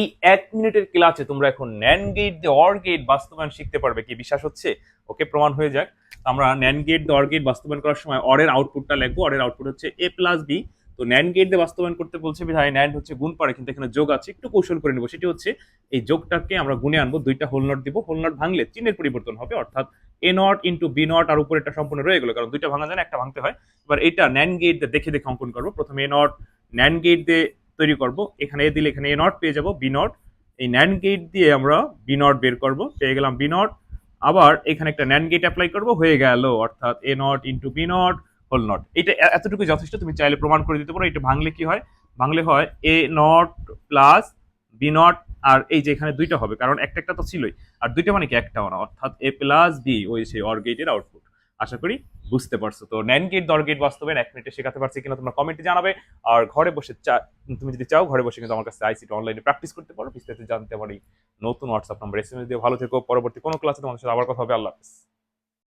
এই 1 মিনিটের ক্লাসে তোমরা এখন ন্যান্ড গেট দিয়ে অর গেট বাস্তবায়ন শিখতে পারবে। কি বিশ্বাস হচ্ছে? ওকে, প্রমাণ হয়ে যাক। আমরা ন্যান্ড গেট দিয়ে অর গেট বাস্তবায়ন করার সময় অরের আউটপুটটা লিখবো। অরের আউটপুট হচ্ছে a প্লাস বি। তো ন্যান্ড গেট দিয়ে বাস্তবায়ন করতে বলছে বিধায় ন্যান্ড হচ্ছে গুণ পারে, কিন্তু এখানে যোগ আছে, একটু কৌশল করে নেবো। সেটি হচ্ছে এই যোগটাকে আমরা গুণে আনবো, দুইটা হোল নট দিব, হোল নট ভাঙলে চিহ্নের পরিবর্তন হবে, অর্থাৎ A not into B not, আর উপরেরটা সম্পূর্ণ রয়ে গেলো, কারণ দুইটা ভাঙা যায় না, একটা ভাঙতে হয়। এবার এটা ন্যান্ড গেট দিয়ে দেখে দেখে অঙ্কন করবো। প্রথমে এ নট ন্যান্ড গেট দিয়ে তৈরি করবো, এখানে এ দিলে এখানে এ নট পেয়ে যাবো, বি নট এই ন্যান্ড গেট দিয়ে আমরা বি নট বের করবো, পেয়ে গেলাম বি নট। আবার এখানে একটা ন্যান্ড গেট অ্যাপ্লাই করবো, হয়ে গেল, অর্থাৎ A not into B not whole not. এটা এতটুকু যথেষ্ট, তুমি চাইলে প্রমাণ করে দিতে পারো। এটা ভাঙলে কি হয়? ভাঙলে হয় এ নট প্লাস বি নট, আর এই যে এখানে দুইটা হবে কারণ একটা একটা তো ছিলই, আর দুইটা মানে কি একটাও না, অর্থাৎ এ প্লাস বি, ওই সেই অর গেটের আউটপুট। আশা করি বুঝতে পারছো। তো ন্যান্ড গেট দর গেট বাস্তবে 1 মিনিটে শেখাতে পারছি কিনা তোমরা কমেন্টে জানাবে। আর ঘরে বসে তুমি যদি চাও ঘরে বসে কিন্তু আমার কাছে আইসিটি অনলাইনে প্র্যাকটিস করতে পারো। বিস্তারিত জানতে পারি নতুন হোয়াটসঅ্যাপ নাম্বার এসএমএস দিয়ে। ভালো থেকো, পরবর্তী কোনো ক্লাসে তোমাদের সাথে আবার কথা হবে। আল্লাহ হাফেজ।